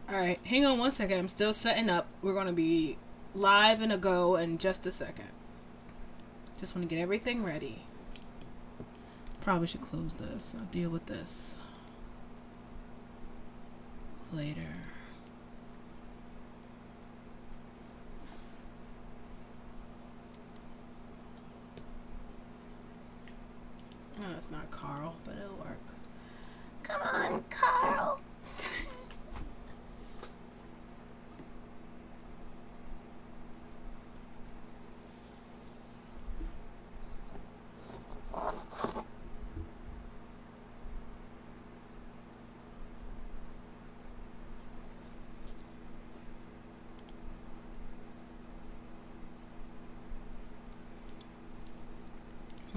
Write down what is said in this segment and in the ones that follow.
Alright, hang on one second. I'm still setting up. We're going to be live in a go in just a second. Just want to get everything ready. Probably should close this. I'll deal with this later. No, it's not Carl, but it'll work. Come on, Carl. I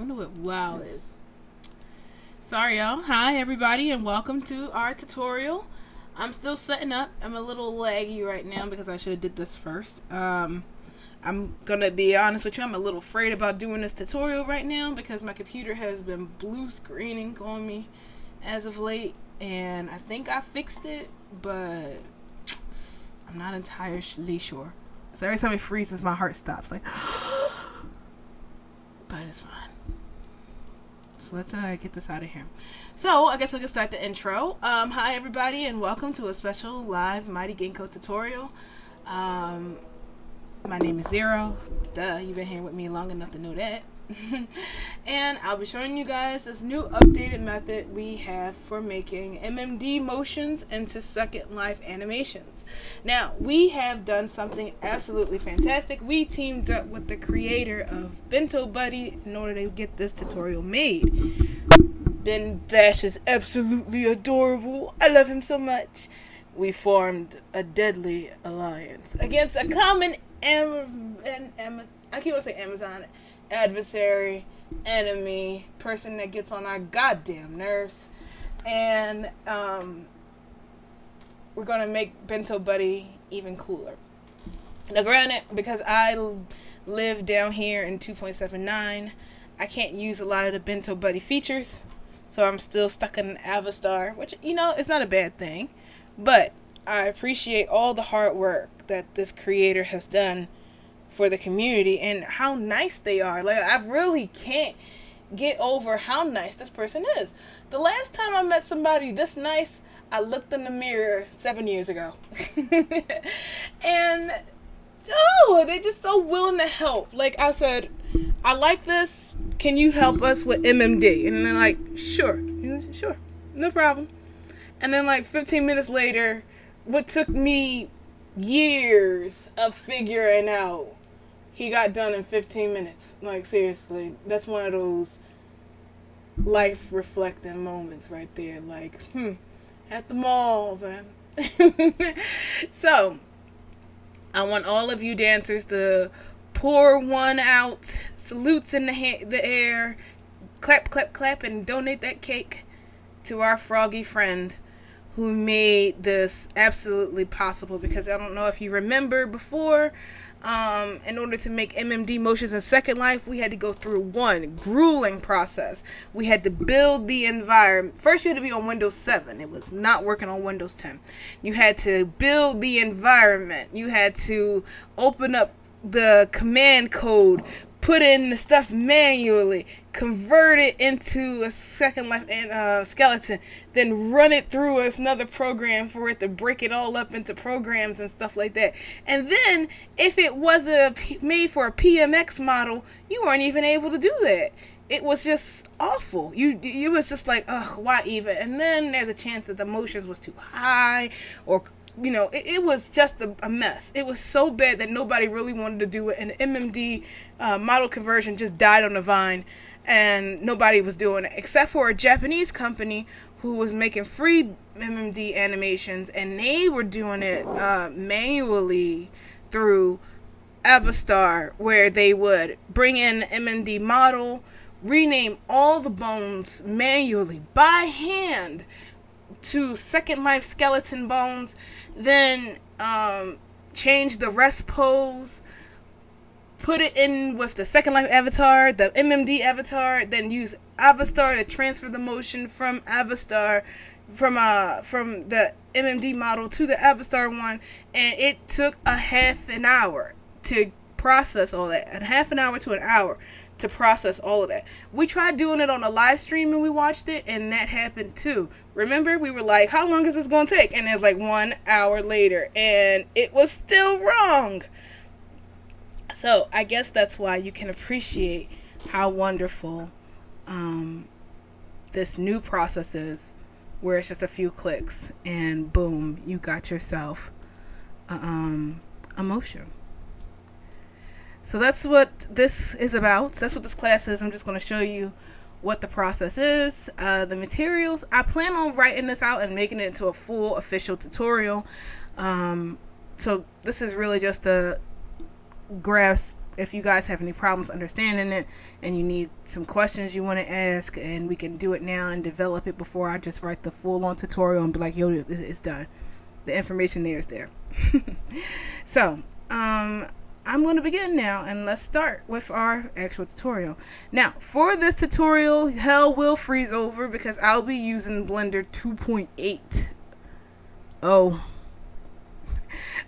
wonder what wow is. Sorry, y'all. Hi, everybody, and welcome to our tutorial. I'm still setting up. I'm a little laggy right now because I should have did this first. I'm gonna be honest with you. I'm a little afraid about doing this tutorial right now because my computer has been blue screening on me as of late, and I think I fixed it, but I'm not entirely sure. So every time it freezes, my heart stops. Like, but it's fine. So let's get this out of here. So I guess I can start the intro. Hi everybody, and welcome to a special live Mighty Ginkgo tutorial. My name is Zero. Duh, you've been here with me long enough to know that. And I'll be showing you guys this new updated method we have for making MMD motions into Second Life animations. Now, we have done something absolutely fantastic. We teamed up with the creator of Bento Buddy in order to get this tutorial made. Ben Bash is absolutely adorable. I love him so much. We formed a deadly alliance against a common I keep on saying Amazon adversary, enemy, person that gets on our goddamn nerves, and we're gonna make Bento Buddy even cooler. Now granted, because I live down here in 2.79, I can't use a lot of the Bento Buddy features, so I'm still stuck in Avastar, which, you know, it's not a bad thing, but I appreciate all the hard work that this creator has done for the community and how nice they are. Like, I really can't get over how nice this person is. The last time I met somebody this nice, I looked in the mirror 7 years ago. And oh, they're just so willing to help. Like, I said, I like this. Can you help us with MMD? And they're like, sure. Sure, no problem. And then like 15 minutes later, what took me years of figuring out, he got done in 15 minutes. Like, seriously, that's one of those life reflecting moments right there. Like, at the mall, then. So, I want all of you dancers to pour one out, salutes in the air, clap, clap, clap, and donate that cake to our froggy friend who made this absolutely possible. Because I don't know if you remember before, in order to make MMD motions in Second Life, we had to go through one grueling process. We had to build the environment. First, you had to be on Windows 7. It was not working on Windows 10. You had to build the environment. You had to open up the command code, put in the stuff manually, convert it into a Second Life skeleton, then run it through another program for it to break it all up into programs and stuff like that. And then, if it was made for a PMX model, you weren't even able to do that. It was just awful. You was just like, ugh, why even? And then there's a chance that the motions was too high, or you know, it was just a mess. It was so bad that nobody really wanted to do it, and the MMD model conversion just died on the vine, and nobody was doing it, except for a Japanese company who was making free MMD animations, and they were doing it manually through Avastar, where they would bring in the MMD model, rename all the bones manually by hand to Second Life skeleton bones, then change the rest pose, put it in with the Second Life avatar, the MMD avatar, then use Avastar to transfer the motion from Avastar from the MMD model to the Avatar one, and it took a half an hour to process all that. A half an hour to an hour to process all of that. We tried doing it on a live stream and we watched it, and that happened too. Remember, we were like, how long is this going to take? And it's like 1 hour later, and it was still wrong. So I guess that's why you can appreciate how wonderful this new process is, where it's just a few clicks and boom, you got yourself a motion. So that's what this is about. That's what this class is. I'm just going to show you what the process is, the materials. I plan on writing this out and making it into a full official tutorial. So this is really just a grasp if you guys have any problems understanding it and you need some questions you want to ask, and we can do it now and develop it before I just write the full-on tutorial and be like, yo, it's done. The information there is there. So, I'm going to begin now, and let's start with our actual tutorial. Now, for this tutorial, hell will freeze over because I'll be using Blender 2.8. Oh.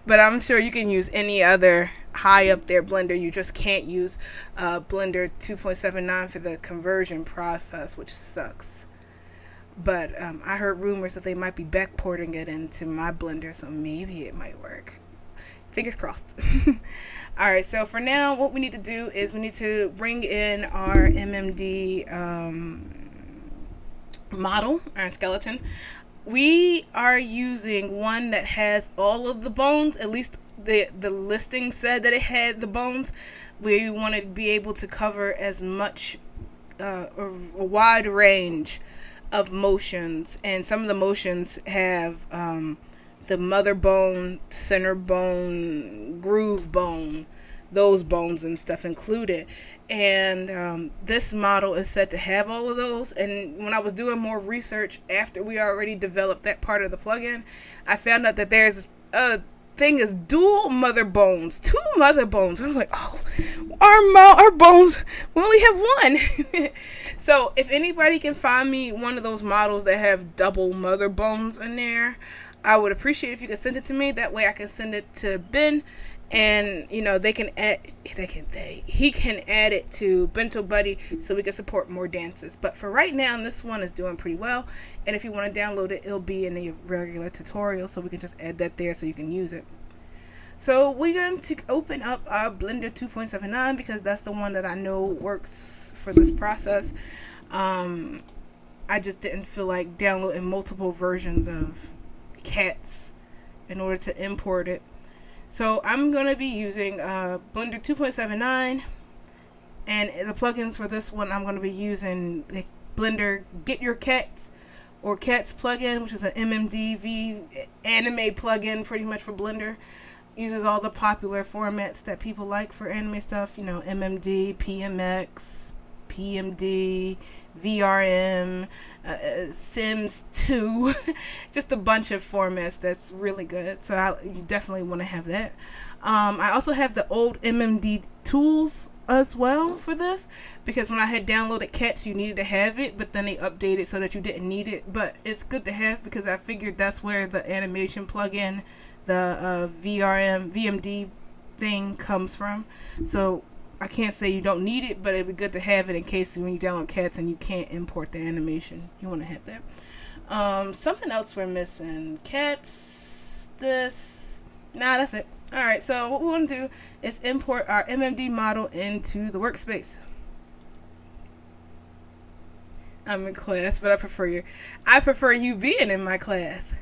But I'm sure you can use any other high up there Blender. You just can't use Blender 2.79 for the conversion process, which sucks. But I heard rumors that they might be backporting it into my Blender, so maybe it might work. Fingers crossed. Alright, so for now, what we need to do is we need to bring in our MMD model, our skeleton. We are using one that has all of the bones. At least the listing said that it had the bones. We want to be able to cover as much, a wide range of motions. And some of the motions have the mother bone, center bone, groove bone, those bones and stuff included. And this model is said to have all of those. And when I was doing more research after we already developed that part of the plugin, I found out that there's a thing is dual mother bones, 2 mother bones. I'm like, oh, our bones, we only have one. So if anybody can find me one of those models that have double mother bones in there, I would appreciate if you could send it to me. That way I can send it to Ben, and you know he can add it to Bento Buddy so we can support more dances. But for right now, this one is doing pretty well, and if you want to download it, it'll be in the regular tutorial, so we can just add that there so you can use it. So we're going to open up our Blender 2.79 because that's the one that I know works for this process. I just didn't feel like downloading multiple versions of cats in order to import it. So I'm going to be using Blender 2.79, and the plugins for this one I'm going to be using the Blender Get Your Cats or Cats plugin, which is an MMDV anime plugin pretty much for Blender. Uses all the popular formats that people like for anime stuff, you know, MMD, PMX, PMD, VRM, Sims 2, just a bunch of formats that's really good. So you definitely want to have that. I also have the old MMD tools as well for this, because when I had downloaded Cats, you needed to have it, but then they updated so that you didn't need it. But it's good to have because I figured that's where the animation plugin, the VMD thing comes from. So I can't say you don't need it, but it'd be good to have it in case when you download Cats and you can't import the animation. You want to have that. Something else we're missing. Cats, this. Nah, that's it. Alright, so what we want to do is import our MMD model into the workspace. I'm in class, but I prefer you being in my class.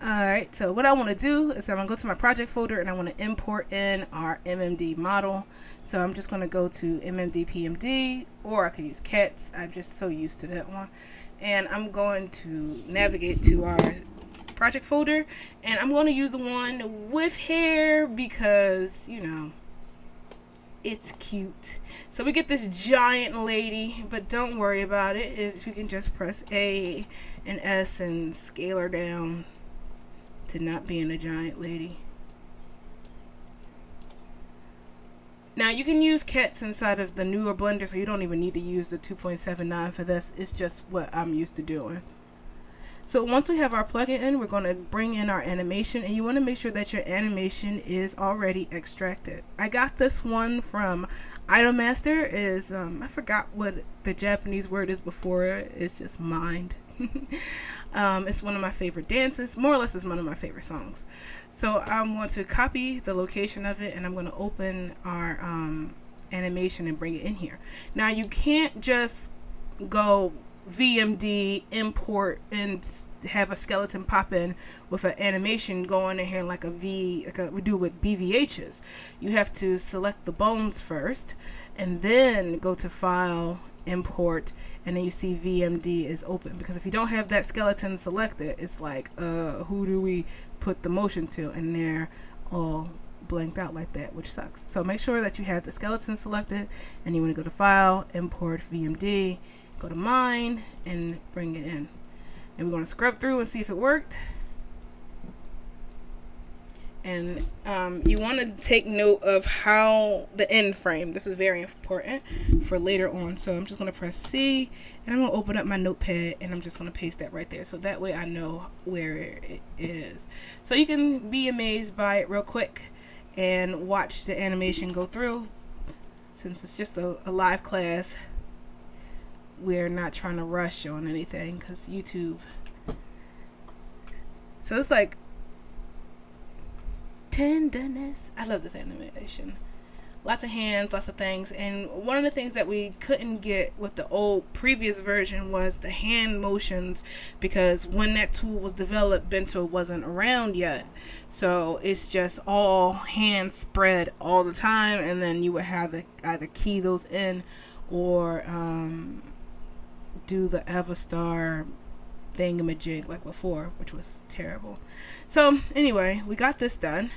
Alright, so what I want to do is I'm going to go to my project folder and I want to import in our MMD model. So I'm just going to go to MMD PMD, or I could use Cats. I'm just so used to that one. And I'm going to navigate to our project folder, and I'm going to use the one with hair because, you know, it's cute. So we get this giant lady, but don't worry about it. If you can just press A and S and scale her down to not being a giant lady. Now you can use cats inside of the newer Blender, so you don't even need to use the 2.79 for this. It's just what I'm used to doing. So once we have our plugin in, we're going to bring in our animation, and you want to make sure that your animation is already extracted. I got this one from Idolmaster. Is I forgot what the Japanese word is before it. It's just mind. It's one of my favorite dances. More or less, it's one of my favorite songs. So I'm going to copy the location of it, and I'm going to open our animation and bring it in here. Now you can't just go VMD import and have a skeleton pop in with an animation going in here like we do with BVHs. You have to select the bones first and then go to File, Import, and then you see VMD is open, because if you don't have that skeleton selected, it's like who do we put the motion to, and they're all blanked out like that, which sucks. So make sure that you have the skeleton selected, and you want to go to File, Import, VMD, go to Mine, and bring it in. And we're going to scrub through and see if it worked. And you want to take note of how the end frame. This is very important for later on. So I'm just going to press C, and I'm going to open up my notepad, and I'm just going to paste that right there. So that way I know where it is. So you can be amazed by it real quick and watch the animation go through. Since it's just a live class, we're not trying to rush on anything because YouTube. So it's like tenderness. I love this animation. Lots of hands, lots of things. And one of the things that we couldn't get with the old previous version was the hand motions, because when that tool was developed, Bento wasn't around yet. So it's just all hand spread all the time, and then you would have to either key those in or do the Avastar thingamajig like before, which was terrible. So anyway, we got this done.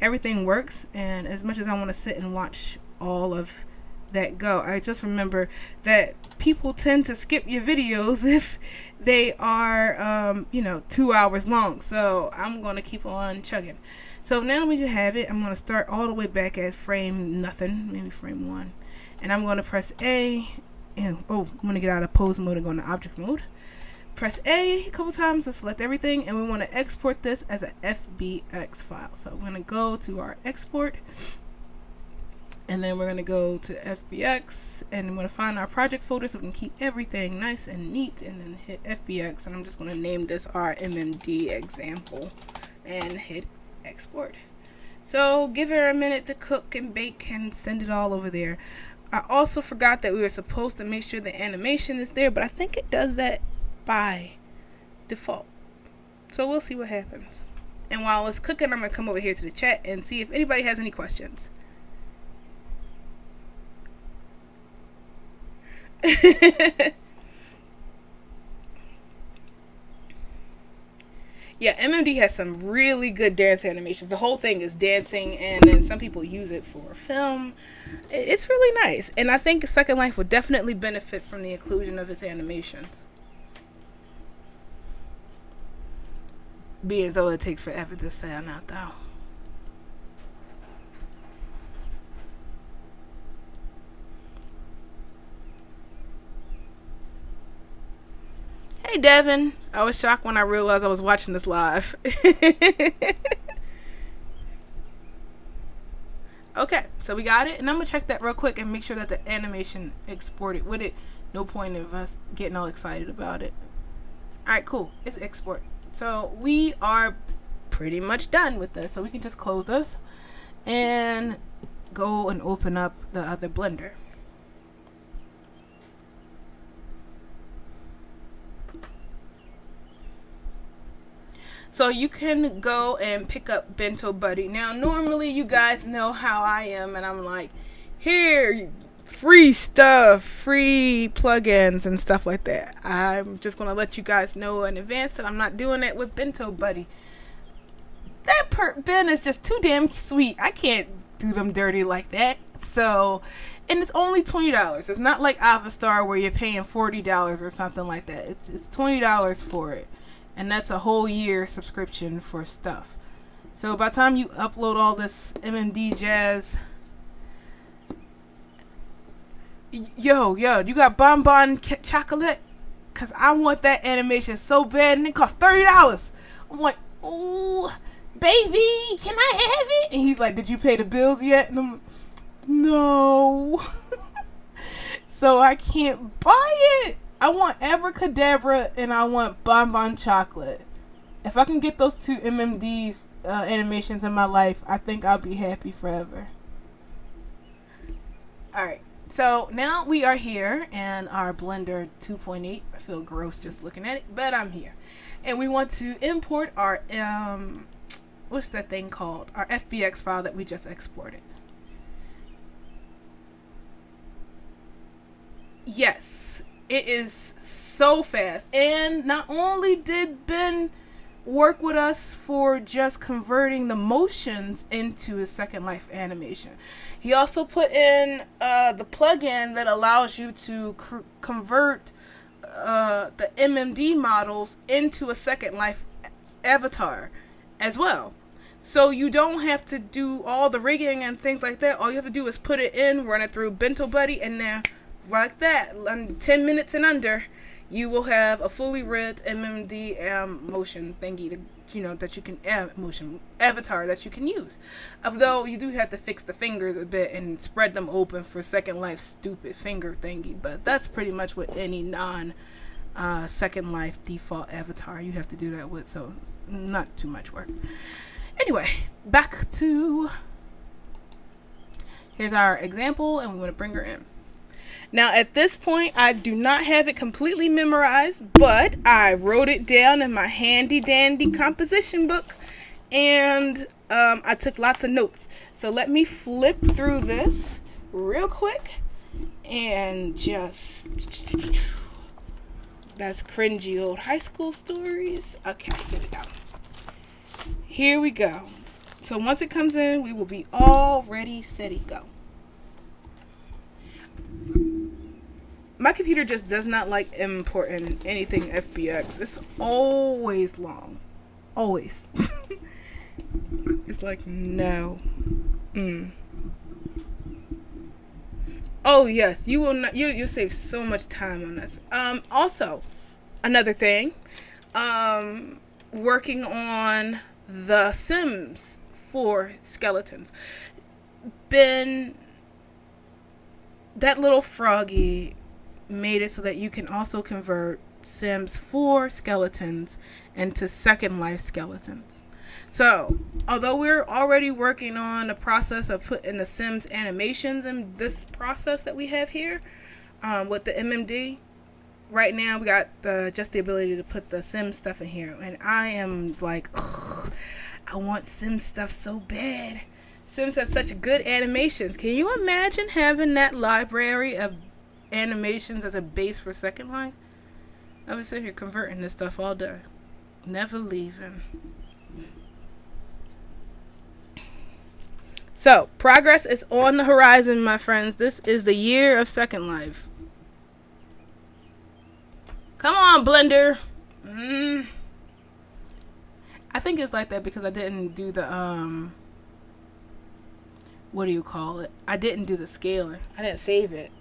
Everything works, and as much as I want to sit and watch all of that go, I just remember that people tend to skip your videos if they are 2 hours long. So I'm going to keep on chugging. So now we can have it. I'm going to start all the way back at frame nothing, maybe frame 1, and I'm going to press A. And I'm going to get out of pose mode and go into object mode. Press A a couple times to select everything, and we want to export this as a Fbx file. So we're going to go to our export, and then we're going to go to Fbx, and we're going to find our project folder so we can keep everything nice and neat, and then hit Fbx, and I'm just going to name this our Mmd example and hit export. So give it a minute to cook and bake and send it all over there. I also forgot that we were supposed to make sure the animation is there, but I think it does that by default. So we'll see what happens. And while it's cooking, I'm going to come over here to the chat and see if anybody has any questions. Yeah, MMD has some really good dance animations. The whole thing is dancing, and then some people use it for film. It's really nice, and I think Second Life would definitely benefit from the inclusion of its animations. Being though it takes forever to sound out though. Hey Devin, I was shocked when I realized I was watching this live. Okay, so we got it, and I'm gonna check that real quick and make sure that the animation exported with it. No point of us getting all excited about it. Alright, cool, it's export. So we are pretty much done with this, so we can just close this and go and open up the other Blender. So you can go and pick up Bento Buddy. Now normally you guys know how I am, and I'm like, here, free stuff, free plugins and stuff like that. I'm just going to let you guys know in advance that I'm not doing that with Bento Buddy. That Ben is just too damn sweet. I can't do them dirty like that. So, and it's only $20. It's not like Avastar where you're paying $40 or something like that. It's $20 for it. And that's a whole year subscription for stuff. So by the time you upload all this MMD jazz, Yo, you got bonbon chocolate? Cause I want that animation so bad, and it costs $30. I'm like, ooh, baby, can I have it? And he's like, did you pay the bills yet? And I'm like, no. So I can't buy it. I want Abracadabra and I want bonbon chocolate. If I can get those two MMDs animations in my life, I think I'll be happy forever. Alright, so now we are here in our Blender 2.8. I feel gross just looking at it, but I'm here. And we want to import our, what's that thing called? Our Fbx file that we just exported. Yes, it is so fast. And not only did Ben work with us for just converting the motions into a Second Life animation, he also put in the plugin that allows you to convert the MMD models into a Second Life avatar as well. So you don't have to do all the rigging and things like that. All you have to do is put it in, run it through Bento Buddy, and then like that, 10 minutes and under, you will have a fully rigged MMD motion thingy that you can motion avatar that you can use. Although you do have to fix the fingers a bit and spread them open for Second Life stupid finger thingy, but that's pretty much what any non Second Life default avatar you have to do that with, so not too much work. Anyway, back to here's our example, and we want to bring her in. Now, at this point, I do not have it completely memorized, but I wrote it down in my handy-dandy composition book, and I took lots of notes. So let me flip through this real quick, and just... That's cringy old high school stories. Okay, here we go. Here we go. So once it comes in, we will be all ready, steady, go. My computer just does not like importing anything FBX. It's always long. Always. It's like, no. Oh, yes. You will not. You'll save so much time on this. Also, another thing. Working on the Sims for skeletons. Ben, that little froggy made it so that you can also convert Sims 4 skeletons into Second Life skeletons. So, although we're already working on the process of putting the Sims animations in this process that we have here with the MMD, right now we got just the ability to put the Sim stuff in here. And I am like, ugh, I want Sim stuff so bad. Sims has such good animations. Can you imagine having that library of animations as a base for Second Life? I would sit here converting this stuff all day, never leaving. So progress is on the horizon, my friends. This is the year of Second Life. Come on, Blender. I think it's like that because I didn't do the what do you call it? I didn't do the scaler. I didn't save it.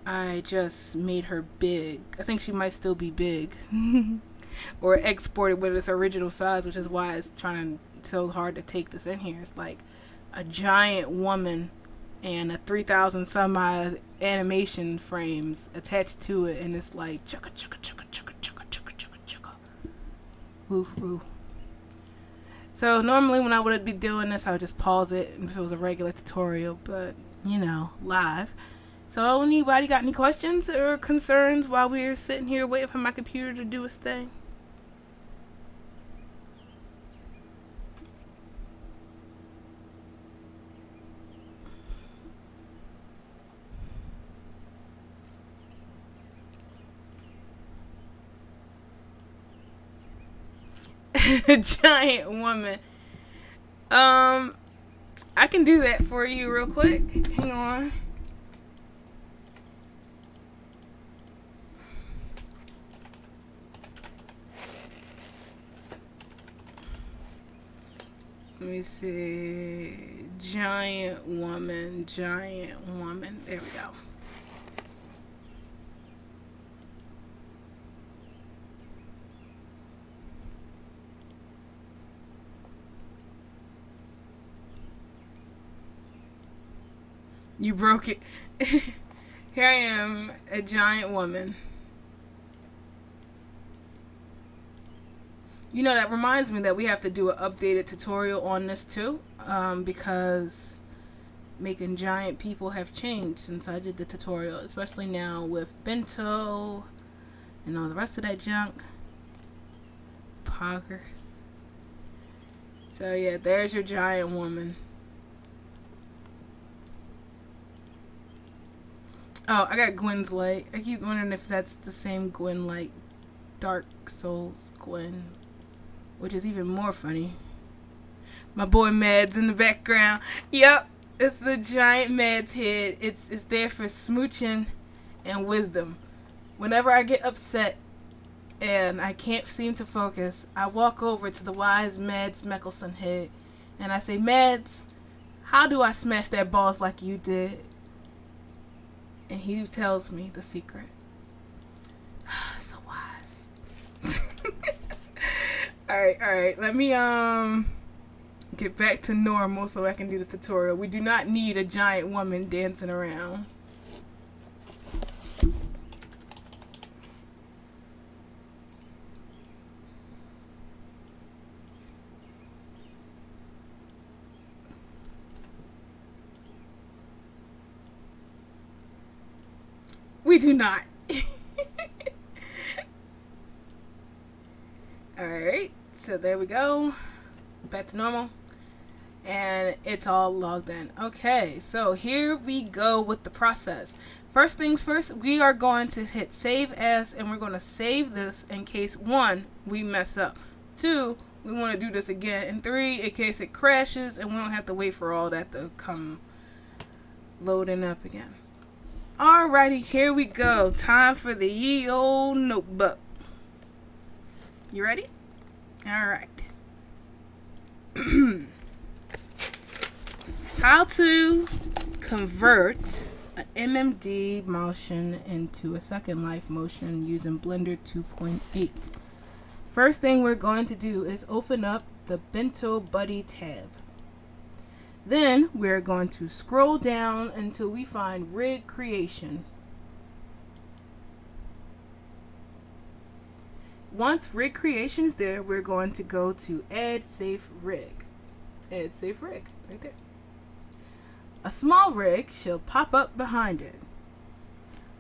I just made her big. I think she might still be big. Or exported with its original size, which is why it's trying so hard to take this in here. It's like a giant woman and a 3,000 some odd animation frames attached to it, and it's like chugga chugga chugga chugga chugga chugga chugga chugga. Woo woo. So normally when I would be doing this, I would just pause it if it was a regular tutorial, but live. So anybody got any questions or concerns while we're sitting here waiting for my computer to do its thing? Giant woman. I can do that for you real quick. Hang on. Let me see. Giant woman. There we go. You broke it. Here I am, a giant woman. You know, that reminds me that we have to do an updated tutorial on this too, because making giant people have changed since I did the tutorial, especially now with bento and all the rest of that junk. Poggers. So yeah, there's your giant woman. Oh, I got Gwen's Light. I keep wondering if that's the same Gwen Light. Dark Souls Gwen. Which is even more funny. My boy Mads in the background. Yep, it's the giant Mads head. It's there for smooching and wisdom. Whenever I get upset and I can't seem to focus, I walk over to the wise Mads Mikkelsen head and I say, Mads, how do I smash that balls like you did? And he tells me the secret. So wise. Alright. Let me get back to normal so I can do this tutorial. We do not need a giant woman dancing around. We do not. Alright, so there we go. Back to normal. And it's all logged in. Okay, so here we go with the process. First things first, we are going to hit save as, and we're going to save this in case 1, we mess up. 2, we want to do this again. And 3, in case it crashes and we don't have to wait for all that to come loading up again. Alrighty, here we go. Time for the ye old notebook. You ready? Alright. How to convert an MMD motion into a Second Life motion using Blender 2.8. First thing we're going to do is open up the Bento Buddy tab. Then we're going to scroll down until we find Rig Creation. Once Rig Creation is there, we're going to go to Add Safe Rig. Add Safe Rig, right there. A small rig shall pop up behind it.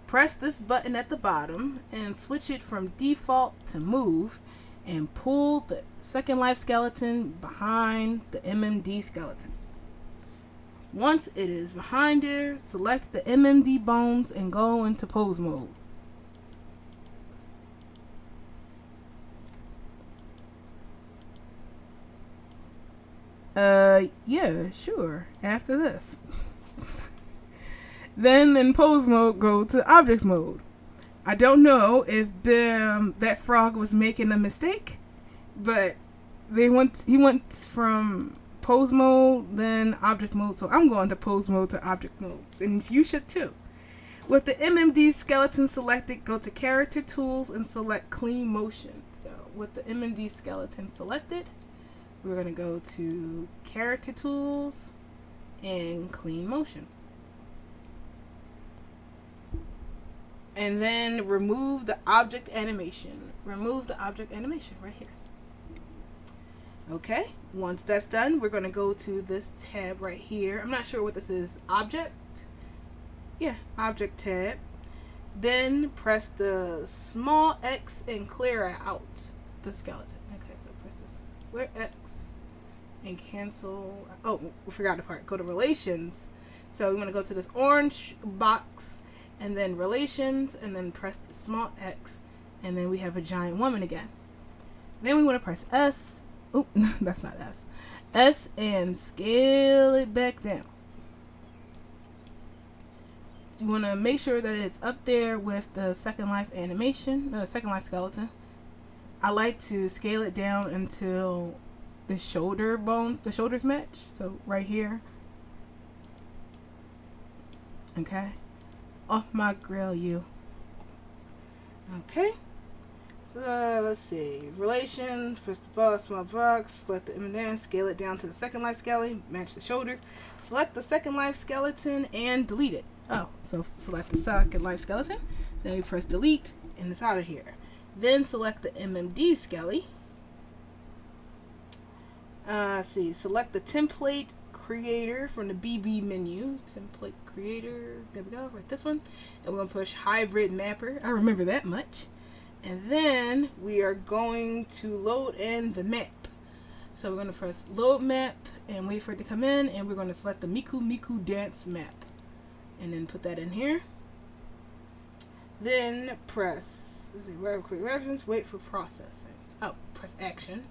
Press this button at the bottom and switch it from default to move and pull the Second Life skeleton behind the MMD skeleton. Once it is behind there, select the MMD bones and go into pose mode. Yeah, sure. After this. Then in pose mode, go to object mode. I don't know if that frog was making a mistake, but he went from pose mode, then object mode. So I'm going to pose mode to object mode, and you should too. With the MMD skeleton selected, go to character tools and select clean motion. So with the MMD skeleton selected, we're going to go to character tools and clean motion. And then remove the object animation. Remove the object animation right here. Okay, once that's done, we're going to go to this tab right here. I'm not sure what this is. Object? Yeah, object tab. Then press the small X and clear out the skeleton. Okay, so press the square X and cancel. Oh, we forgot a part. Go to relations. So we want to go to this orange box and then relations and then press the small X and then we have a giant woman again. Then we want to press S. Oh, that's not S. S and scale it back down. You want to make sure that it's up there with the Second Life animation, the Second Life skeleton. I like to scale it down until the shoulder bones, the shoulders match. So right here. Okay. Off my grill, you. Okay. So let's see. Relations, press the box, small box, select the Mmd, scale it down to the second life skeleton, match the shoulders. Select the second life skeleton and delete it. Oh, so select the second life skeleton. Then we press delete and it's out of here. Then select the MMD skelly. See, select the template creator from the BB menu. Template creator. There we go. Right, this one. And we're going to push hybrid mapper. I remember that much. And then we are going to load in the map. So we're going to press load map and wait for it to come in. And we're going to select the Miku Miku dance map. And then put that in here. Then press quick reference, wait for processing. Oh, press action.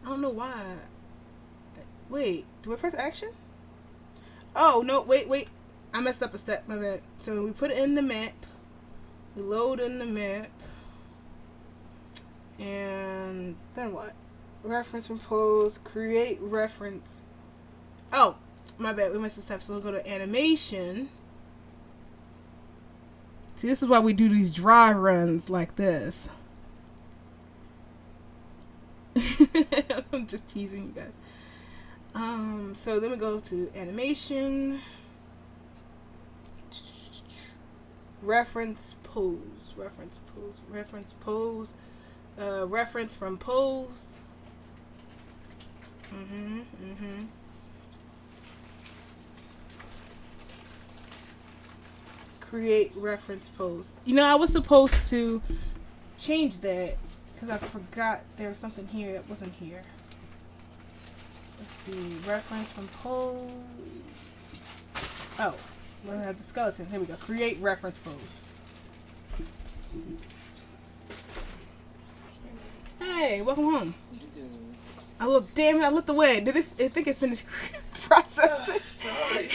I don't know why. Wait, do I press action? Oh, no, wait. I messed up a step, my bad. So we put it in the map. We load in the map. And then what? Reference compose, create reference. Oh, my bad, we missed a step. So we'll go to animation. See, this is why we do these dry runs like this. I'm just teasing you guys. So then we go to animation, reference from pose. Create reference pose. You know, I was supposed to change that because I forgot there was something here that wasn't here. Let's see, reference from pose. Oh, we have the skeleton. Here we go. Create reference pose. Hey, welcome home. I look, damn it, I looked away. I think it's finished processing. Sorry.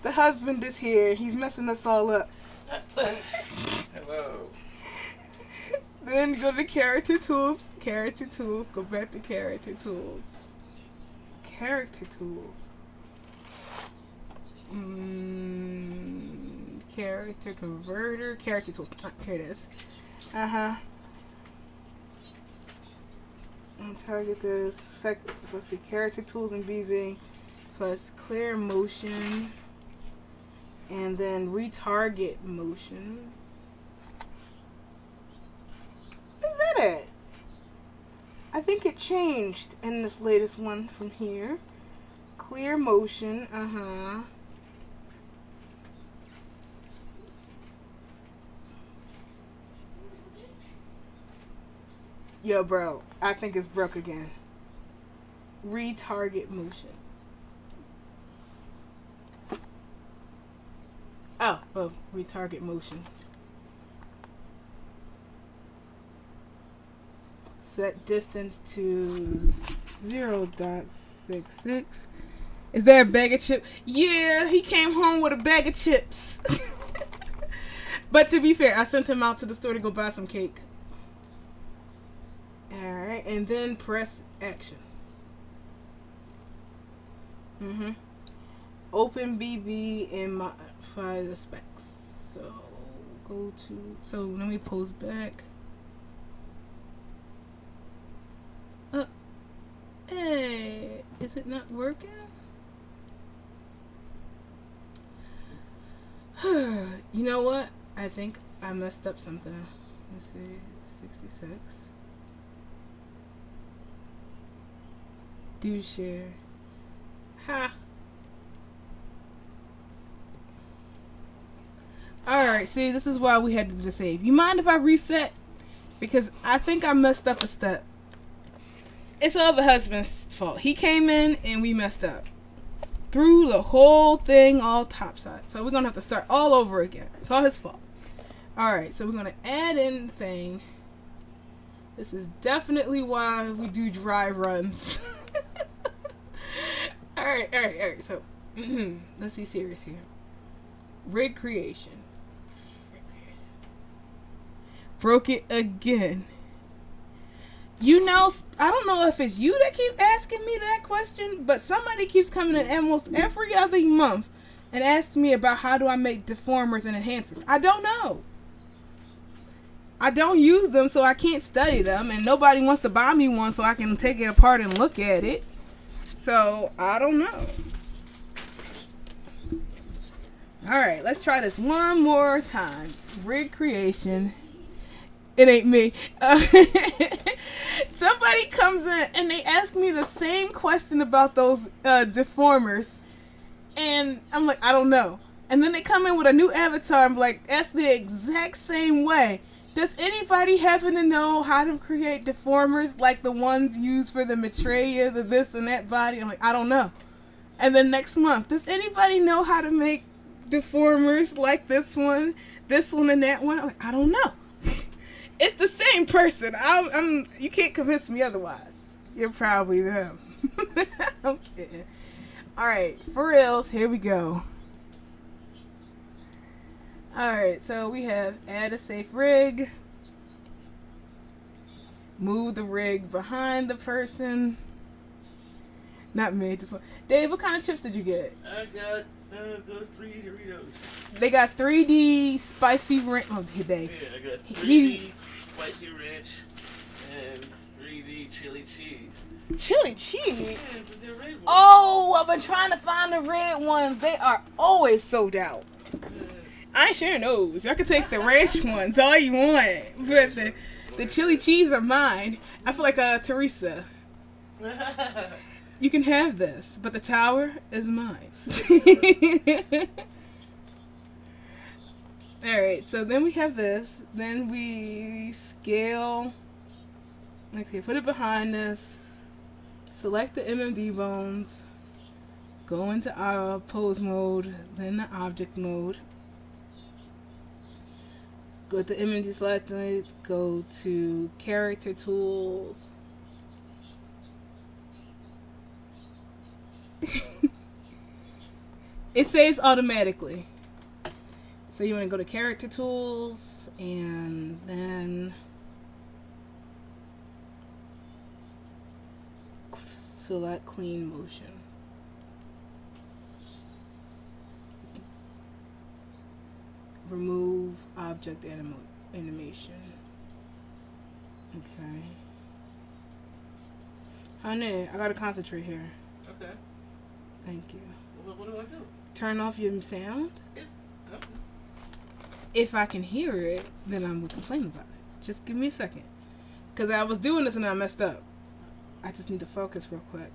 The husband is here. He's messing us all up. Hello. Then go to character tools. Character tools. Go back to character tools. Character tools. Character converter. Character tools. Here it is. And target this. Let's see. Character tools and BB plus clear motion. And then retarget motion. Where's that at? I think it changed in this latest one from here. Clear motion. Yo, bro. I think it's broke again. Retarget motion. Oh, retarget motion. Set distance to 0.66. Is there a bag of chips? Yeah, he came home with a bag of chips. But to be fair, I sent him out to the store to go buy some cake. Alright, and then press action. Open BB and modify the specs. So so let me pose back. Hey, is it not working? You know what? I think I messed up something. Let's see, 66. Do share. Ha. Alright, see, this is why we had to do the save. You mind if I reset? Because I think I messed up a step. It's all the husband's fault. He came in and we messed up. Threw the whole thing all topside. So we're going to have to start all over again. It's all his fault. Alright, so we're going to add in the thing. This is definitely why we do dry runs. Alright. So, let's be serious here. Rig creation. Broke it again. You know, I don't know if it's you that keep asking me that question, but somebody keeps coming in almost every other month and asking me about how do I make deformers and enhancers. I don't know. I don't use them, so I can't study them, and nobody wants to buy me one so I can take it apart and look at it. So, I don't know. Alright, let's try this one more time. Rig creation. It ain't me. Somebody comes in and they ask me the same question about those deformers. And I'm like, I don't know. And then they come in with a new avatar. I'm like, that's the exact same way. Does anybody happen to know how to create deformers like the ones used for the Maitreya, the this and that body? I'm like, I don't know. And then next month, does anybody know how to make deformers like this one and that one? I'm like, I don't know. It's the same person. You can't convince me otherwise. You're probably them. I'm kidding. Alright, for reals, here we go. Alright, so we have add a safe rig. Move the rig behind the person. Not me, just one. Dave, what kind of chips did you get? I got those 3D Doritos. They got 3D spicy ranch. Oh, Dave. Yeah, I got 3D spicy ranch and 3D chili cheese. Chili cheese? Yeah, it's the red one. Oh, I've been trying to find the red ones. They are always sold out. I ain't sharing those. Y'all can take the ranch ones all you want. But the chili cheese are mine. I feel like Teresa. You can have this, but the tower is mine. Alright, so then we have this. Then we scale. Let's see, put it behind this. Select the MMD bones. Go into our pose mode, then the object mode. Go to MMD selected. Go to character tools. It saves automatically. So you want to go to character tools and then select clean motion. Remove object animation. Okay. Honey, I gotta concentrate here. Okay. Thank you. What do I do? Turn off your sound. If I can hear it, then I'm gonna complain about it. Just give me a second. Because I was doing this and I messed up. I just need to focus real quick.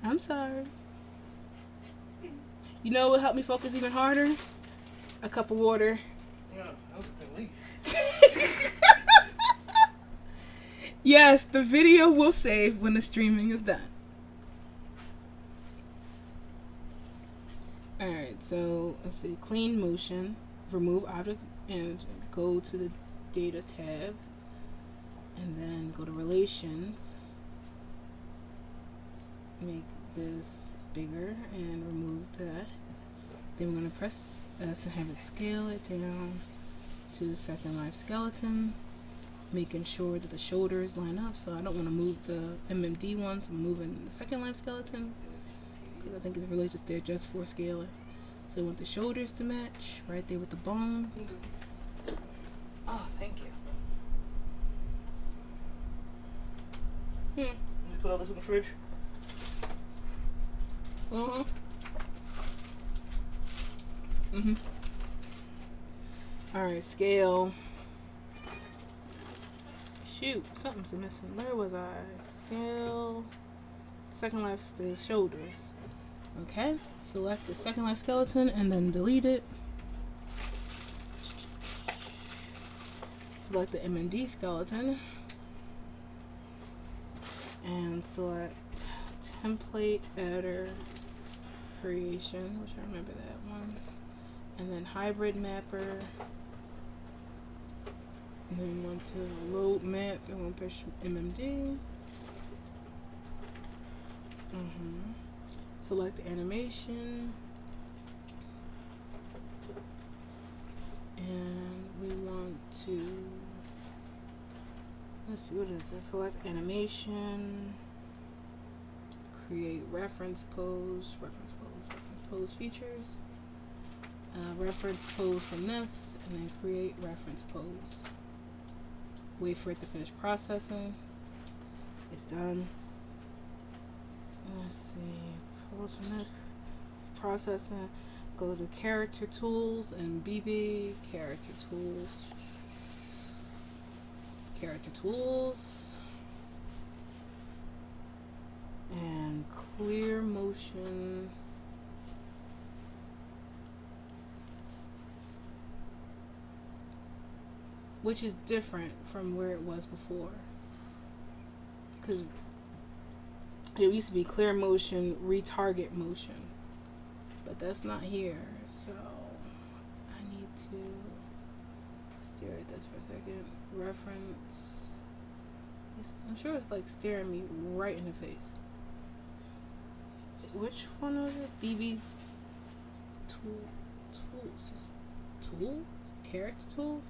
I'm sorry. You know what helped me focus even harder? A cup of water. Yeah, that was a relief. Yes, the video will save when the streaming is done. Alright, so let's see. Clean motion. Remove object and go to the data tab. And then go to relations. Make this bigger and remove that. Then we're going to press S and have it scale it down to the second life skeleton. Making sure that the shoulders line up. So I don't want to move the MMD ones. I'm moving the second life skeleton. Because I think it's really just there just for scaling. So I want the shoulders to match right there with the bones. Oh, thank you. Let me put all this in the fridge. Alright, scale. Shoot, something's missing. Where was I? Scale. Second life, the shoulders. Okay, select the second life skeleton and then delete it. Select the MMD skeleton. And select template editor creation, which I remember that one. And then hybrid mapper. And then we want to load map and we'll push MMD. Select the animation. And we want to let's see, what is this? Select animation, create reference pose features, reference pose from this, and then create reference pose. Wait for it to finish processing. It's done. Let's see, pose from this, processing. Go to character tools and BB, character tools, and clear motion. Which is different from where it was before. Because it used to be clear motion, retarget motion. But that's not here. So I need to stare at this for a second. Reference. I'm sure it's like staring me right in the face. Which one was it? BB tools? Character tools?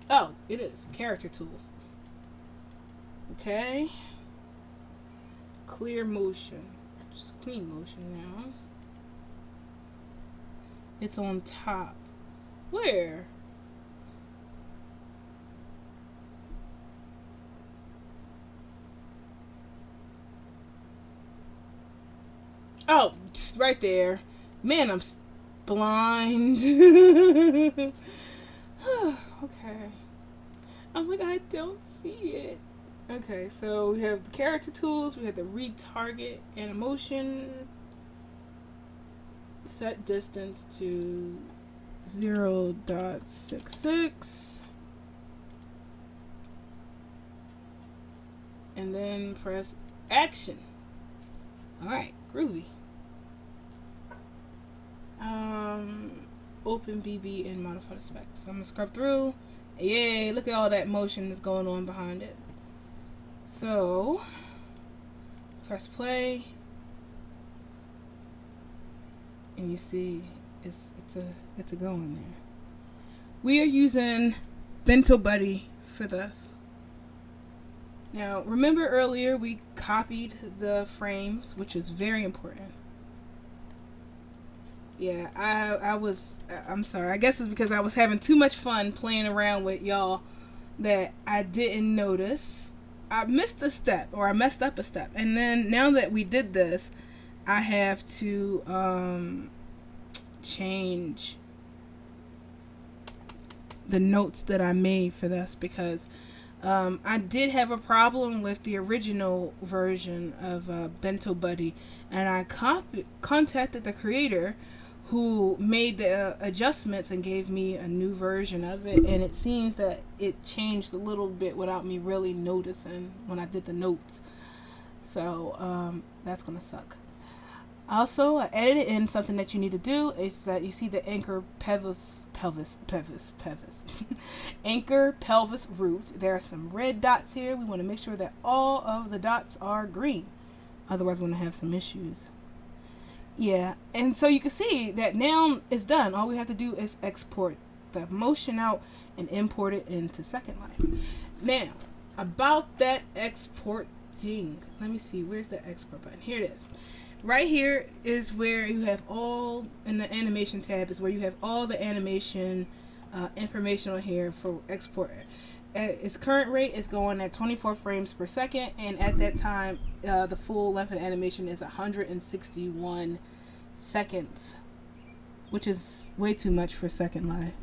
Oh, it is. Character tools. Okay. Clear motion. Just clean motion now. It's on top. Where? Oh, right there. Man, I'm blind. Okay. Oh my god, I don't see it. Okay, so we have the character tools, we have the retarget animation, set distance to 0.66, and then press action. Alright, groovy. Open BB and modify the specs. So I'm gonna scrub through. Yay, look at all that motion that's going on behind it. So press play, and you see it's a going there. We are using Bento Buddy for this. Now remember earlier we copied the frames, which is very important. Yeah, I'm sorry. I guess it's because I was having too much fun playing around with y'all that I didn't notice. I missed a step, or I messed up a step. And then now that we did this, I have to change the notes that I made for this, because I did have a problem with the original version of Bento Buddy, and I contacted the creator, who made the adjustments and gave me a new version of it, and it seems that it changed a little bit without me really noticing when I did the notes. So that's gonna suck. Also, I edited in something that you need to do is that you see the anchor pelvis anchor pelvis root. There are some red dots here. We want to make sure that all of the dots are green, otherwise we're gonna have some issues. Yeah, and so you can see that now it's done. All we have to do is export the motion out and import it into Second Life. Now, about that exporting, let me see, where's the export button? Here it is. Right here is where you have all, in the animation tab, is where you have all the animation information on here for export. Its current rate is going at 24 frames per second, and at that time the full length of the animation is 161 seconds, which is way too much for Second Life.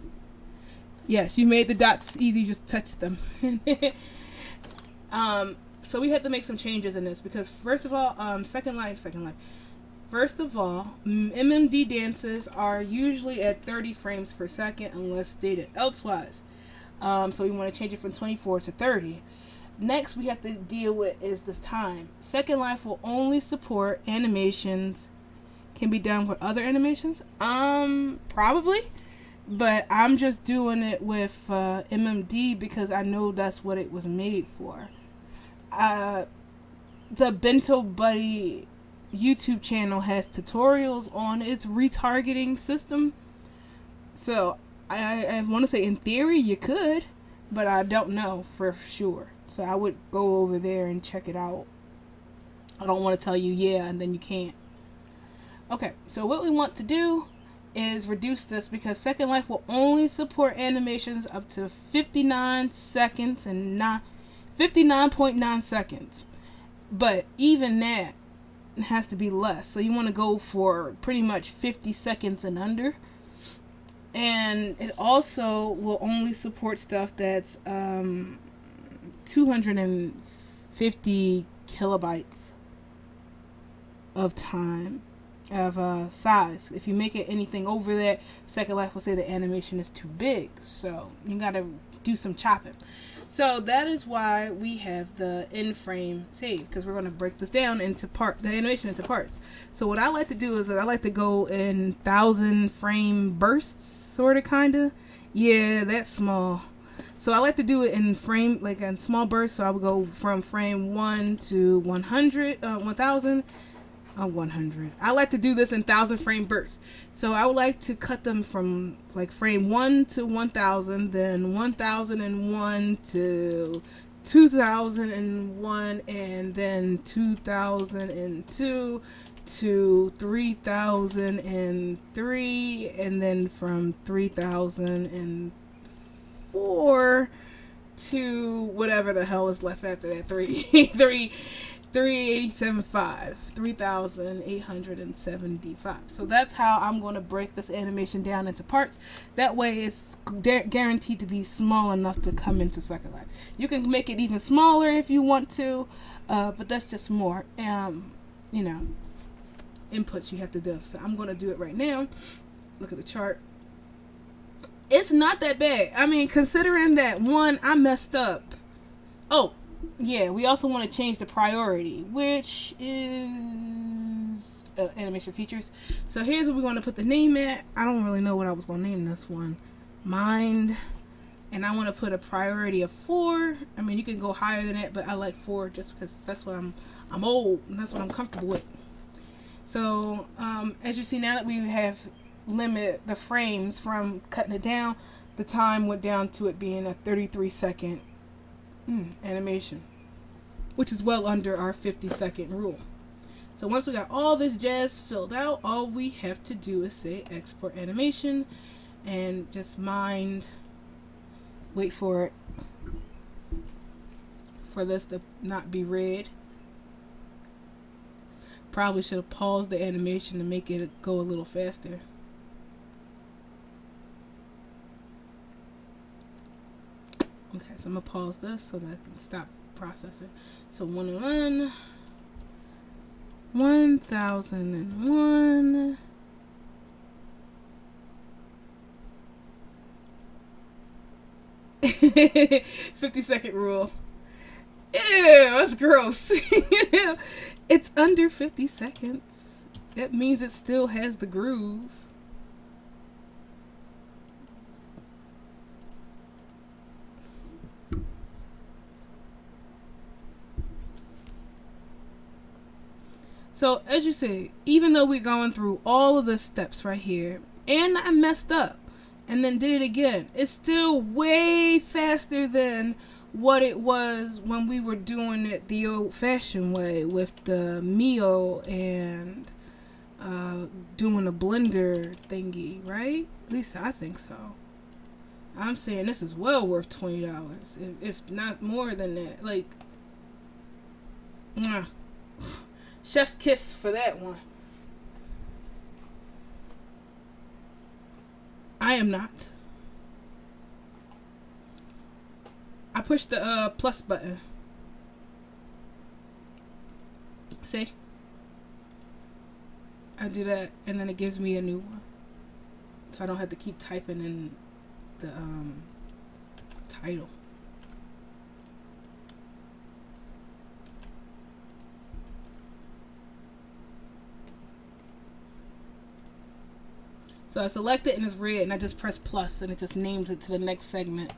Yes, you made the dots easy, just touch them. So we had to make some changes in this, because first of all, Second Life. First of all, MMD dances are usually at 30 frames per second unless stated elsewise. So we want to change it from 24 to 30. Next, we have to deal with is this time. Second Life will only support animations can be done with other animations. Probably, but I'm just doing it with MMD because I know that's what it was made for. The Bento Buddy YouTube channel has tutorials on its retargeting system, so I want to say in theory you could, but I don't know for sure. So I would go over there and check it out. I don't want to tell you yeah and then you can't. Okay, so what we want to do is reduce this because Second Life will only support animations up to 59 seconds and 59.9 seconds. But even that has to be less. So you want to go for pretty much 50 seconds and under. And it also will only support stuff that's 250 kilobytes of time of size. If you make it anything over that, Second Life will say the animation is too big. So you gotta do some chopping. So that is why we have the in-frame save, because we're going to break this down into the animation into parts. So what I like to do is I like to go in 1,000 frame bursts, sort of, kind of. Yeah, that's small. So I like to do it in frame, like in small bursts. So I would go from frame 1 to 100, 1,000. 100. I like to do this in 1,000 frame bursts. So I would like to cut them from like frame 1 to 1,000, then 1,001 to 2,001, and then 2,002 to 3,003, and then from 3,004 to whatever the hell is left after that. 3,875. So that's how I'm going to break this animation down into parts. That way it's guaranteed to be small enough to come into Second Life. You can make it even smaller if you want to, but that's just more, inputs you have to do. So I'm going to do it right now. Look at the chart. It's not that bad. I mean, considering that, one, I messed up. Oh, yeah, we also want to change the priority, which is animation features. So here's where we're going to put the name at. I don't really know what I was going to name this one. Mind. And I want to put a priority of 4. I mean, you can go higher than that, but I like 4 just because that's what I'm old and that's what I'm comfortable with. So as you see, now that we have limit the frames from cutting it down, the time went down to it being a 33-second animation, which is well under our 50-second rule. So once we got all this jazz filled out, all we have to do is say export animation and just wait for it for this to not be red. Probably should have paused the animation to make it go a little faster. Okay, so I'm going to pause this so that I can stop processing. So 101, 1001, $50-second rule. Ew, that's gross. It's under 50 seconds. That means it still has the groove. So as you say, even though we're going through all of the steps right here, and I messed up and then did it again, it's still way faster than what it was when we were doing it the old-fashioned way with the Mio and doing a blender thingy, right? At least I think so. I'm saying this is well worth $20, if not more than that. Like, chef's kiss for that one. I am not. I pushed the plus button. See? I do that and then it gives me a new one. So I don't have to keep typing in the title. So I select it and it's red and I just press plus and it just names it to the next segment.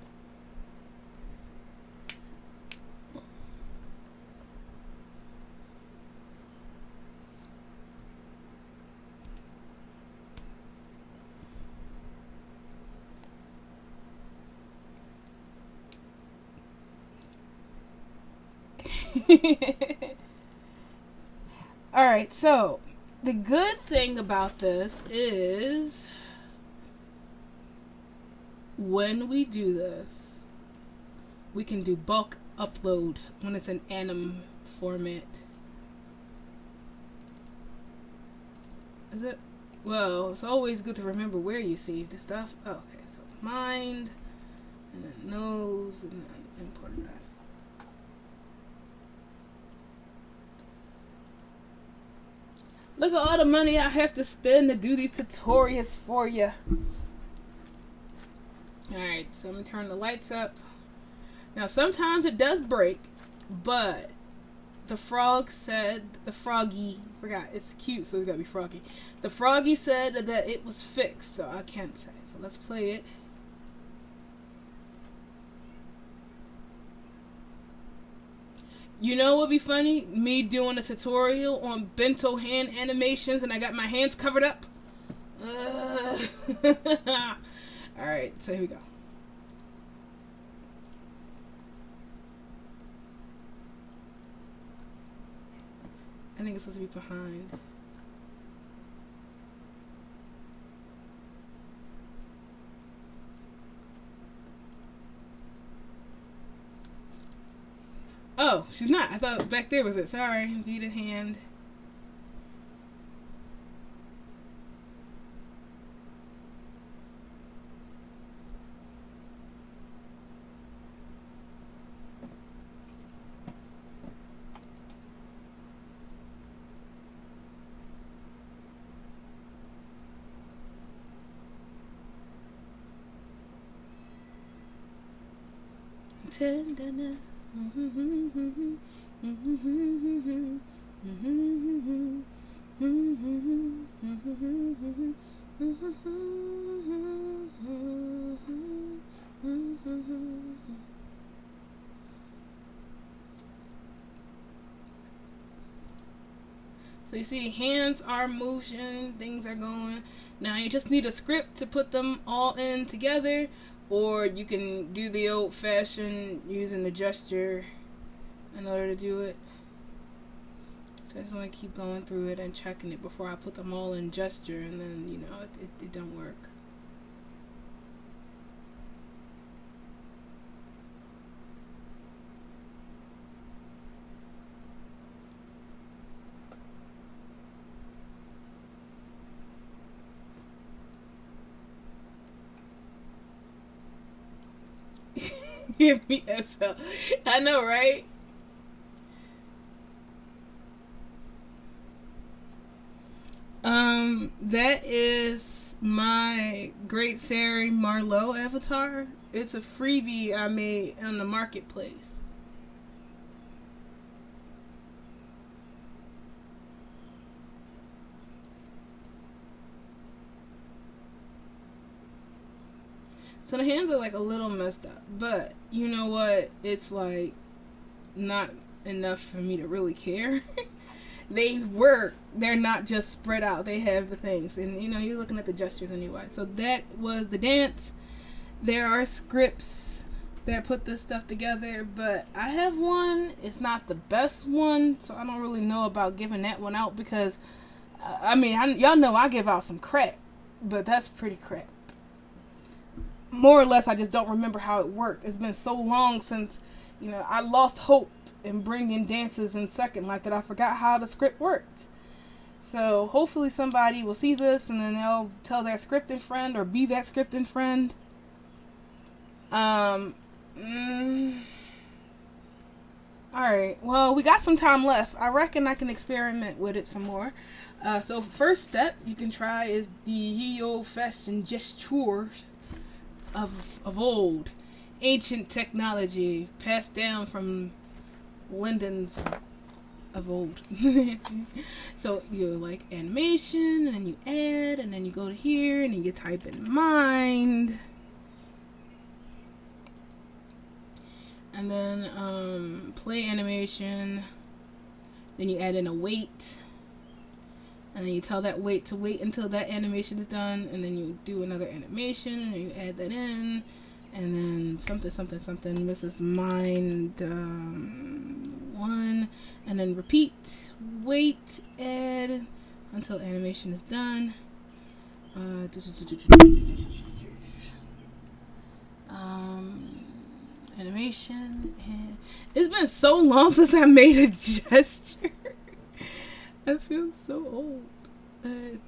Alright, so the good thing about this is when we do this, we can do bulk upload when it's an anim format. Is it? Well, it's always good to remember where you save the stuff. Oh, okay, so mind, and then nose, and then import that. Look at all the money I have to spend to do these tutorials for you. Alright, so I'm going to turn the lights up. Now, sometimes it does break, but the frog said, the froggy, forgot, it's cute, so it's got to be froggy. The froggy said that it was fixed, so I can't say. So let's play it. You know what would be funny? Me doing a tutorial on bento hand animations and I got my hands covered up. Alright, so here we go. I think it's supposed to be behind. Oh, she's not. I thought back there was it. Sorry. Beat a hand. Tenderness. So you see hands are motion, things are going. Now you just need a script to put them all in together, or you can do the old-fashioned using the gesture in order to do it. So I just want to keep going through it and checking it before I put them all in gesture, and then, you know, it don't work. Give me SL. I know, right? That is my Great Fairy Marlowe avatar. It's a freebie I made on the marketplace. So the hands are like a little messed up, but you know what? It's like not enough for me to really care. They work. They're not just spread out. They have the things, and you know, you're looking at the gestures anyway. So that was the dance. There are scripts that put this stuff together, but I have one. It's not the best one, so I don't really know about giving that one out because I mean, y'all know I give out some crap, but that's pretty crap. More or less, I just don't remember how it worked. It's been so long since, you know, I lost hope in bringing dances in Second Life that I forgot how the script worked. So hopefully somebody will see this and then they'll tell their scripting friend or be that scripting friend. Alright, well, we got some time left. I reckon I can experiment with it some more. So first step you can try is the old-fashioned gestures of old, ancient technology passed down from Lindens of old. So you like animation, and then you add, and then you go to here, and then you type in mind, and then play animation. Then you add in a wait, and then you tell that wait to wait until that animation is done, and then you do another animation, and you add that in, and then something, Mrs. Mind 1, and then repeat, wait, add until animation is done. Animation, and it's been so long since I made a gesture. I feel so old.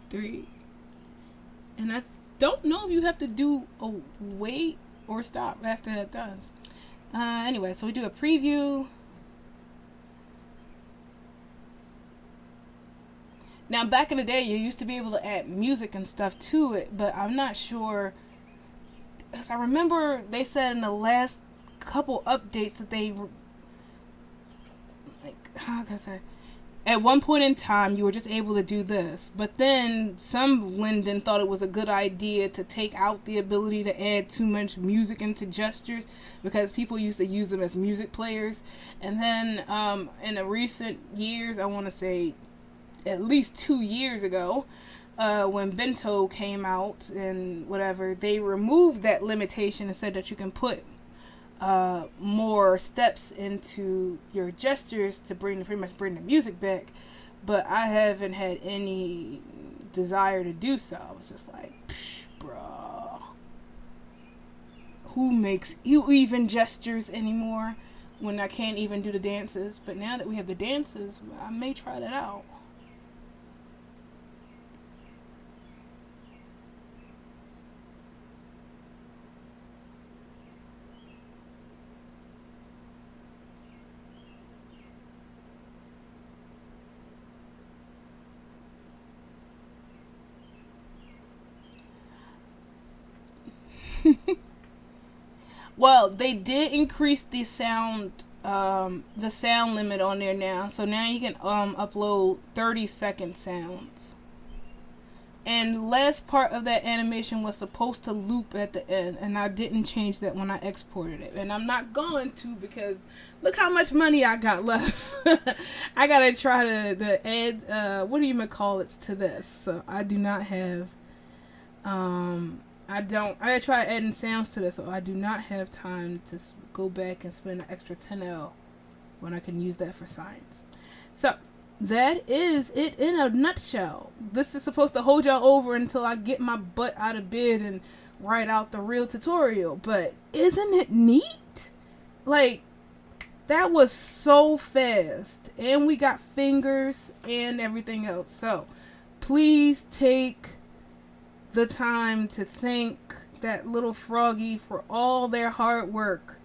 3, and I don't know if you have to do a wait or stop after that does. Anyway, so we do a preview. Now, back in the day, you used to be able to add music and stuff to it, but I'm not sure. Because I remember they said in the last couple updates that they were, like, how can I say? At one point in time, you were just able to do this. But then some Linden thought it was a good idea to take out the ability to add too much music into gestures because people used to use them as music players. And then in the recent years, I want to say at least 2 years ago, when Bento came out and whatever, they removed that limitation and said that you can put more steps into your gestures to pretty much bring the music back, but I haven't had any desire to do so. I was just like, bruh, who makes you even gestures anymore when I can't even do the dances? But now that we have the dances, I may try that out. Well, they did increase the sound limit on there now. So now you can upload 30-second sounds. And last part of that animation was supposed to loop at the end, and I didn't change that when I exported it. And I'm not going to, because look how much money I got left. I gotta try to add what do you call it to this. So I do not have I gotta try adding sounds to this, so I do not have time to go back and spend an extra 10L when I can use that for science. So that is it in a nutshell. This is supposed to hold y'all over until I get my butt out of bed and write out the real tutorial. But isn't it neat? Like, that was so fast. And we got fingers and everything else. So please take the time to thank that little froggy for all their hard work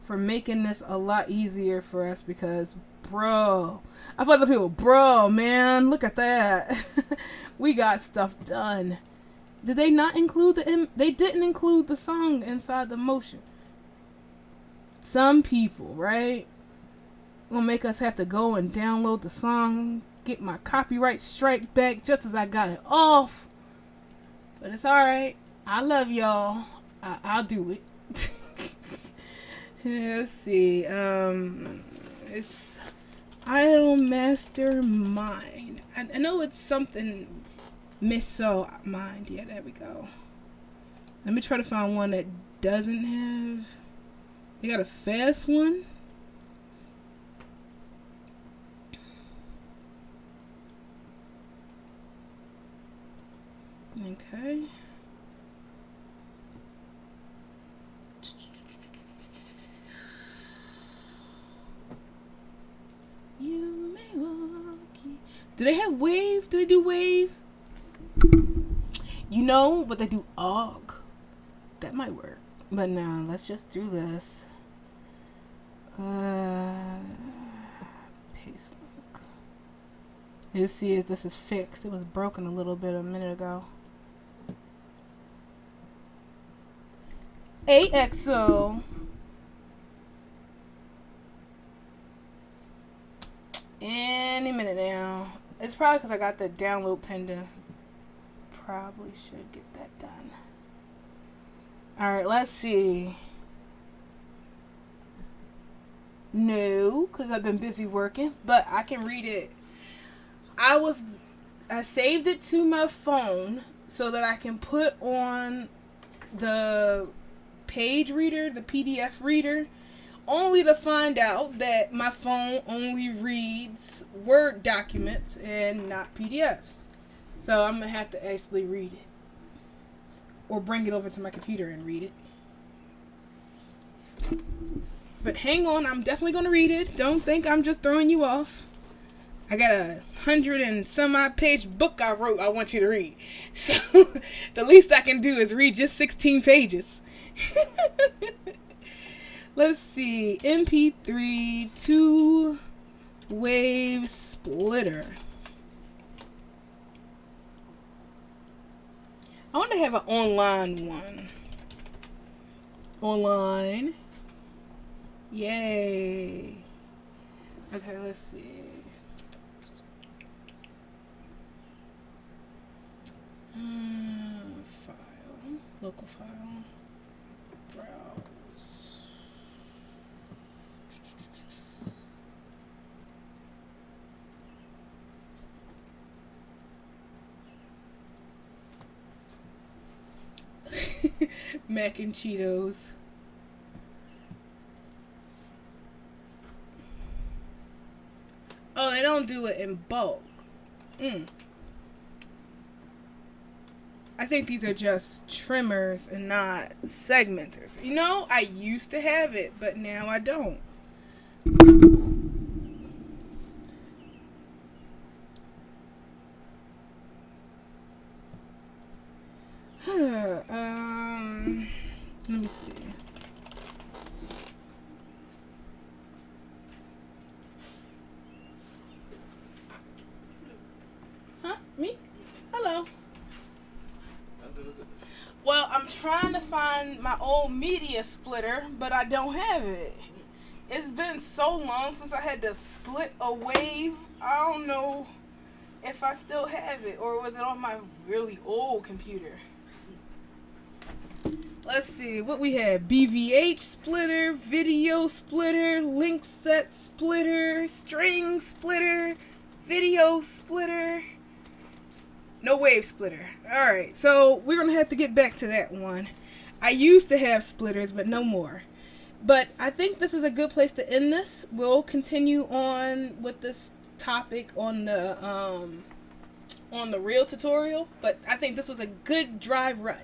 for making this a lot easier for us, because bro, I feel like the people, bro, man, look at that. We got stuff done. Did they not include they didn't include the song inside the motion. Some people, right, will make us have to go and download the song, get my copyright strike back just as I got it off. But it's alright. I love y'all. I'll do it. Let's see. It's Idolmastermind. I know it's something Mind. Yeah, there we go. Let me try to find one that doesn't have. They got a fast one. Okay. You may walk. Do they have wave? Do they do wave? You know, but they do og. That might work. But no, let's just do this. Paste link. You see if this is fixed. It was broken a little bit a minute ago. AXO. Any minute now. It's probably because I got the download pending. Probably should get that done. Alright, let's see. No, because I've been busy working, but I can read it. I saved it to my phone so that I can put on the page reader, the PDF reader, only to find out that my phone only reads Word documents and not PDFs. So I'm going to have to actually read it. Or bring it over to my computer and read it. But hang on, I'm definitely going to read it. Don't think I'm just throwing you off. I got 100 and some odd page book I wrote I want you to read. So the least I can do is read just 16 pages. Let's see. MP3 2-wave splitter. I want to have an online one. Online. Yay. Okay, let's see. File. Local file. Browse. Mac and Cheetos. Oh, they don't do it in bulk. I think these are just trimmers and not segmenters. You know, I used to have it, but now I don't. Let me see. Huh? Me? Hello. Well, I'm trying to find my old media splitter, but I don't have it. It's been so long since I had to split a wave. I don't know if I still have it, or was it on my really old computer? Let's see what we had. BVH splitter, video splitter, link set splitter, string splitter, video splitter, no wave splitter. Alright, so we're going to have to get back to that one. I used to have splitters, but no more. But I think this is a good place to end this. We'll continue on with this topic on the real tutorial, but I think this was a good dry run.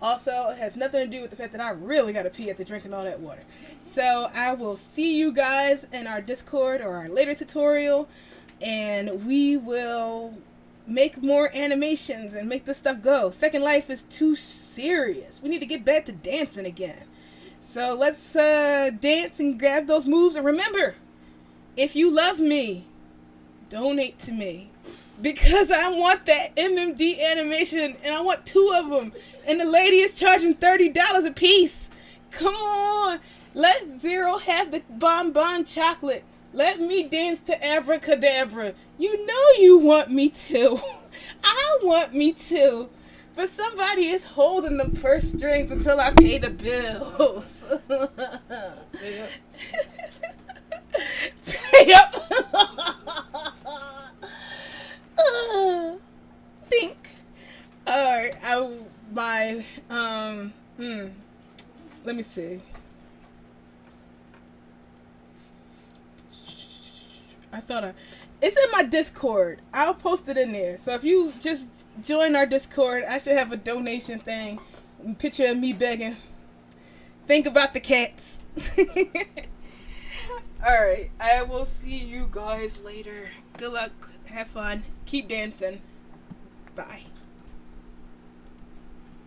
Also, it has nothing to do with the fact that I really got to pee after drinking all that water. So I will see you guys in our Discord or our later tutorial, and we will make more animations and make this stuff go. Second Life is too serious. We need to get back to dancing again. So let's dance and grab those moves. And remember, if you love me, donate to me. Because I want that MMD animation, and I want 2 of them. And the lady is charging $30 a piece. Come on. Let Zero have the bonbon chocolate. Let me dance to Abracadabra. You know you want me to. I want me to. But somebody is holding the purse strings until I pay the bills. Pay up. Think. Alright, let me see. It's in my Discord. I'll post it in there. So if you just join our Discord, I should have a donation thing. A picture of me begging. Think about the cats. Alright, I will see you guys later. Good luck. Have fun. Keep dancing. Bye.